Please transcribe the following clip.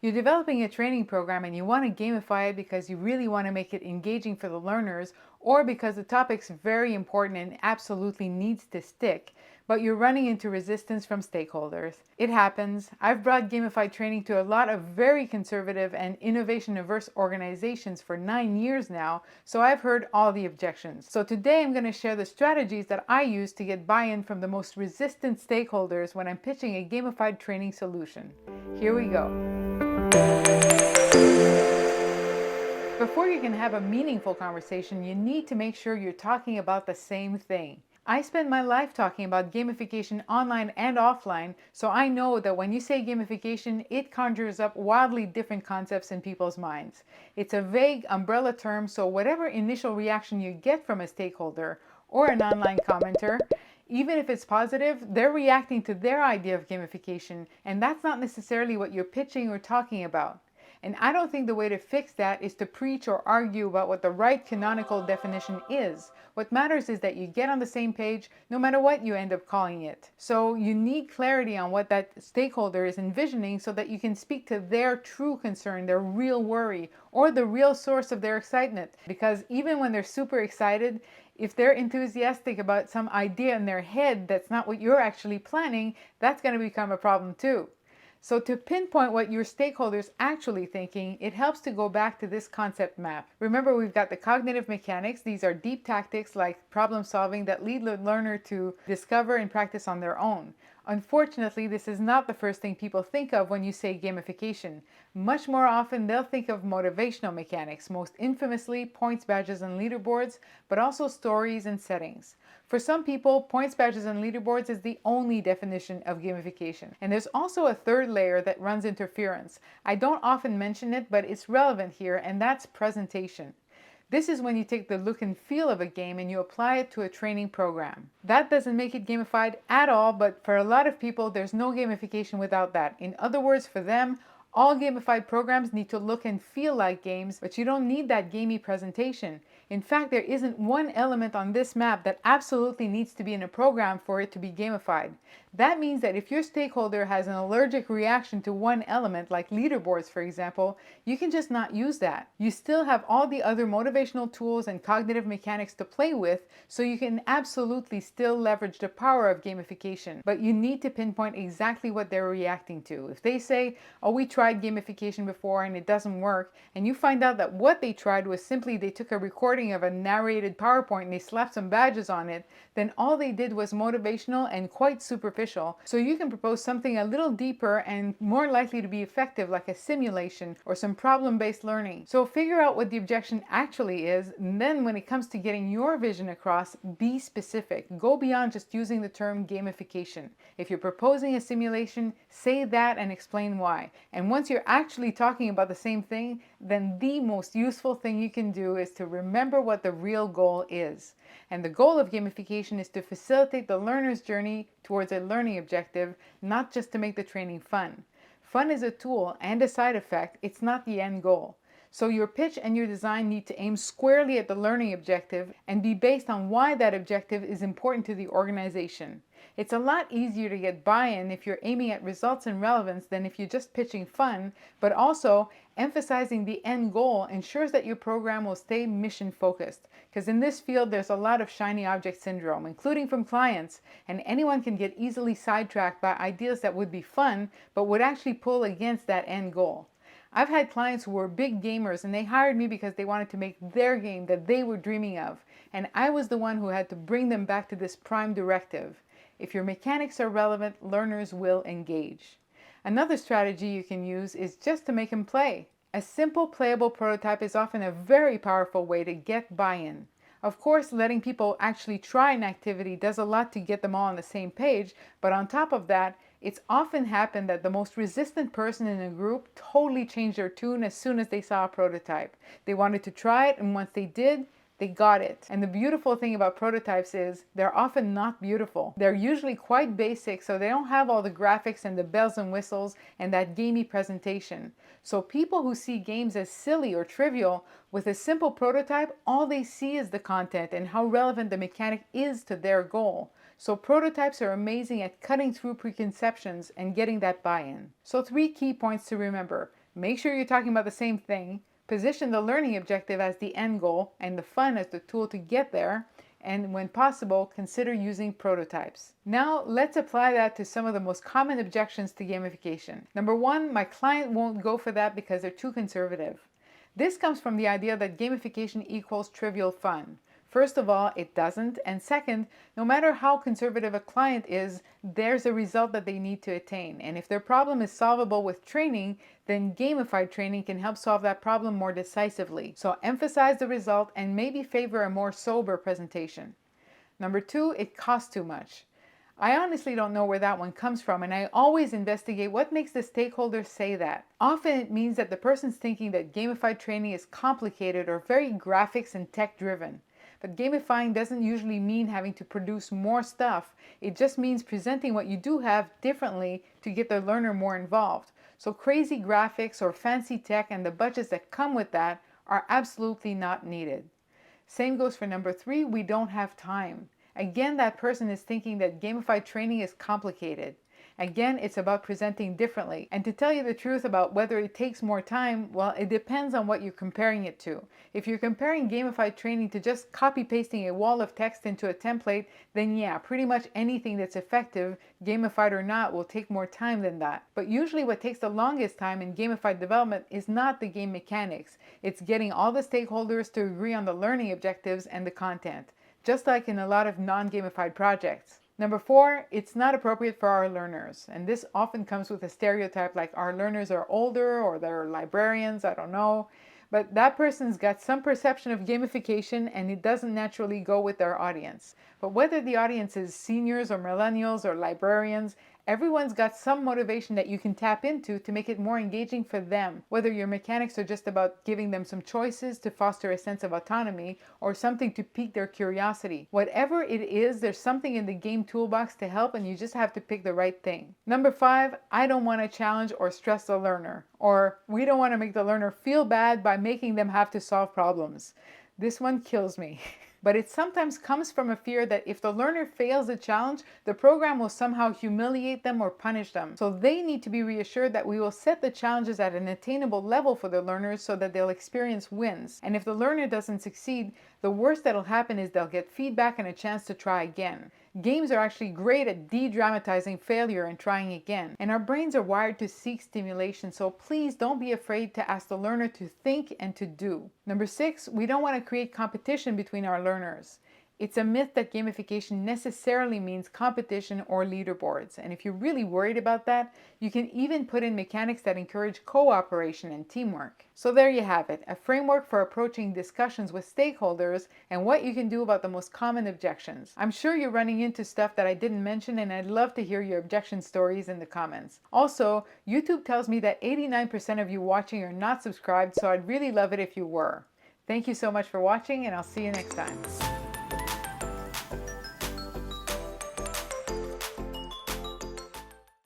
You're developing a training program and you want to gamify it because you really want to make it engaging for the learners or because the topic's very important and absolutely needs to stick, but you're running into resistance from stakeholders. It happens. I've brought gamified training to a lot of very conservative and innovation-averse organizations for 9 years now, so I've heard all the objections. So today I'm going to share the strategies that I use to get buy-in from the most resistant stakeholders when I'm pitching a gamified training solution. Here we go. Before you can have a meaningful conversation, you need to make sure you're talking about the same thing. I spend my life talking about gamification online and offline, so I know that when you say gamification, it conjures up wildly different concepts in people's minds. It's a vague umbrella term, so whatever initial reaction you get from a stakeholder or an online commenter, even if it's positive, they're reacting to their idea of gamification, and that's not necessarily what you're pitching or talking about. And I don't think the way to fix that is to preach or argue about what the right canonical definition is. What matters is that you get on the same page no matter what you end up calling it. So you need clarity on what that stakeholder is envisioning so that you can speak to their true concern, their real worry, or the real source of their excitement. Because even when they're super excited, if they're enthusiastic about some idea in their head that's not what you're actually planning, that's going to become a problem too. So to pinpoint what your stakeholder's actually thinking, it helps to go back to this concept map. Remember, we've got the cognitive mechanics. These are deep tactics like problem solving that lead the learner to discover and practice on their own. Unfortunately, this is not the first thing people think of when you say gamification. Much more often, they'll think of motivational mechanics, most infamously points, badges, and leaderboards, but also stories and settings. For some people, points, badges, and leaderboards is the only definition of gamification. And there's also a third layer that runs interference. I don't often mention it, but it's relevant here, and that's presentation. This is when you take the look and feel of a game and you apply it to a training program. That doesn't make it gamified at all, but for a lot of people, there's no gamification without that. In other words, for them, all gamified programs need to look and feel like games, but you don't need that gamey presentation. In fact, there isn't one element on this map that absolutely needs to be in a program for it to be gamified. That means that if your stakeholder has an allergic reaction to one element, like leaderboards for example, you can just not use that. You still have all the other motivational tools and cognitive mechanics to play with, so you can absolutely still leverage the power of gamification. But you need to pinpoint exactly what they're reacting to. If they say, oh, we tried gamification before and it doesn't work, and you find out that what they tried was simply they took a recording of a narrated PowerPoint and they slapped some badges on it, then all they did was motivational and quite superficial. So you can propose something a little deeper and more likely to be effective, like a simulation or some problem-based learning. So figure out what the objection actually is, and then when it comes to getting your vision across, be specific. Go beyond just using the term gamification. If you're proposing a simulation, say that and explain why. And once you're actually talking about the same thing, then the most useful thing you can do is to remember what the real goal is. And the goal of gamification is to facilitate the learner's journey towards a learning objective, not just to make the training fun. Fun is a tool and a side effect, it's not the end goal. So your pitch and your design need to aim squarely at the learning objective and be based on why that objective is important to the organization. It's a lot easier to get buy-in if you're aiming at results and relevance than if you're just pitching fun, but also emphasizing the end goal ensures that your program will stay mission focused. Because in this field, there's a lot of shiny object syndrome, including from clients, and anyone can get easily sidetracked by ideas that would be fun, but would actually pull against that end goal. I've had clients who were big gamers and they hired me because they wanted to make their game that they were dreaming of. And I was the one who had to bring them back to this prime directive. If your mechanics are relevant, learners will engage. Another strategy you can use is just to make them play. A simple playable prototype is often a very powerful way to get buy-in. Of course, letting people actually try an activity does a lot to get them all on the same page, but on top of that, it's often happened that the most resistant person in a group totally changed their tune as soon as they saw a prototype. They wanted to try it, and once they did, they got it. And the beautiful thing about prototypes is they're often not beautiful. They're usually quite basic, so they don't have all the graphics and the bells and whistles and that gamey presentation. So people who see games as silly or trivial, with a simple prototype, all they see is the content and how relevant the mechanic is to their goal. So prototypes are amazing at cutting through preconceptions and getting that buy-in. So 3 key points to remember. Make sure you're talking about the same thing. Position the learning objective as the end goal and the fun as the tool to get there. And when possible, consider using prototypes. Now, let's apply that to some of the most common objections to gamification. Number one, my client won't go for that because they're too conservative. This comes from the idea that gamification equals trivial fun. First of all, it doesn't. And second, no matter how conservative a client is, there's a result that they need to attain. And if their problem is solvable with training, then gamified training can help solve that problem more decisively. So emphasize the result and maybe favor a more sober presentation. Number two, it costs too much. I honestly don't know where that one comes from, and I always investigate what makes the stakeholders say that. Often it means that the person's thinking that gamified training is complicated or very graphics and tech driven. But gamifying doesn't usually mean having to produce more stuff. It just means presenting what you do have differently to get the learner more involved. So crazy graphics or fancy tech and the budgets that come with that are absolutely not needed. Same goes for number three, we don't have time. Again, that person is thinking that gamified training is complicated. Again, it's about presenting differently. And to tell you the truth about whether it takes more time, well, it depends on what you're comparing it to. If you're comparing gamified training to just copy-pasting a wall of text into a template, then yeah, pretty much anything that's effective, gamified or not, will take more time than that. But usually what takes the longest time in gamified development is not the game mechanics. It's getting all the stakeholders to agree on the learning objectives and the content, just like in a lot of non-gamified projects. Number four, it's not appropriate for our learners. And this often comes with a stereotype like our learners are older or they're librarians, I don't know. But that person's got some perception of gamification and it doesn't naturally go with their audience. But whether the audience is seniors or millennials or librarians, everyone's got some motivation that you can tap into to make it more engaging for them, whether your mechanics are just about giving them some choices to foster a sense of autonomy or something to pique their curiosity. Whatever it is, there's something in the game toolbox to help and you just have to pick the right thing. Number five, I don't want to challenge or stress the learner, or we don't want to make the learner feel bad by making them have to solve problems. This one kills me. But it sometimes comes from a fear that if the learner fails the challenge, the program will somehow humiliate them or punish them. So they need to be reassured that we will set the challenges at an attainable level for the learners so that they'll experience wins. And if the learner doesn't succeed, the worst that'll happen is they'll get feedback and a chance to try again. Games are actually great at de-dramatizing failure and trying again. And our brains are wired to seek stimulation, so please don't be afraid to ask the learner to think and to do. Number six, we don't want to create competition between our learners. It's a myth that gamification necessarily means competition or leaderboards. And if you're really worried about that, you can even put in mechanics that encourage cooperation and teamwork. So there you have it, a framework for approaching discussions with stakeholders and what you can do about the most common objections. I'm sure you're running into stuff that I didn't mention, and I'd love to hear your objection stories in the comments. Also, YouTube tells me that 89% of you watching are not subscribed, so I'd really love it if you were. Thank you so much for watching, and I'll see you next time.